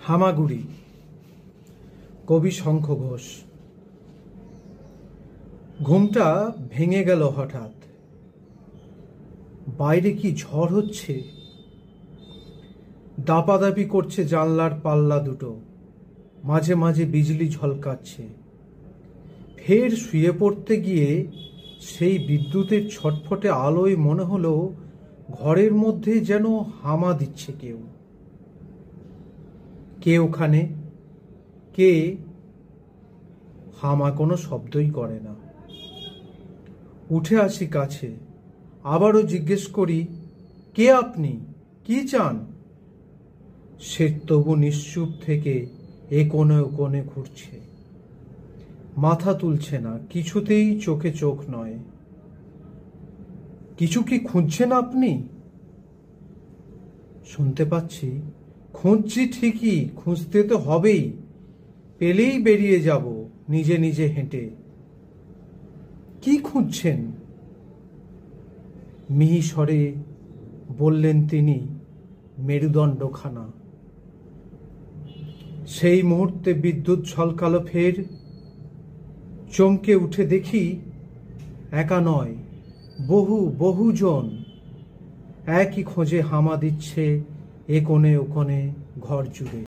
হামাগুড়ি, কবি শঙ্খ ঘোষ। ঘুমটা ভেঙে গেল হঠাৎ। বাইরে কি ঝড় হচ্ছে। দাপাদাপি করছে জানলার পাল্লা দুটো, মাঝে মাঝে বিজলি ঝলকাচ্ছে। ফের শুয়ে পড়তে গিয়ে সেই বিদ্যুতের ছটফটে আলোয় মনে হলো ঘরের মধ্যে যেন হামা দিচ্ছে কেউ। কে ওখানে? কে? হামা কোনো শব্দই করে না। উঠে আসি কাছে, আবারও জিজ্ঞেস করি, কে আপনি? কি চান? সে তবু নিশ্চুপ থেকে এ কোণে ও কোণে ঘুরছে, মাথা তুলছে না, কিছুতেই চোখে চোখ নয়। কিছু কি খুঁজছেন আপনি? শুনতে পাচ্ছি, খুঁজছি ঠিকই, খুঁজতে তো হবেই, পেলেই বেরিয়ে যাব নিজে নিজে হেঁটে। কি খুঁজছেন? মিহি স্বরে বললেন তিনি, মেরুদণ্ডখানা। সেই মুহূর্তে বিদ্যুৎ ঝলকালো ফের। চমকে উঠে দেখি, একা নয়, বহুজন একই খোঁজে হামা দিচ্ছে এ কোণে ও কোণে ঘর জুড়ে।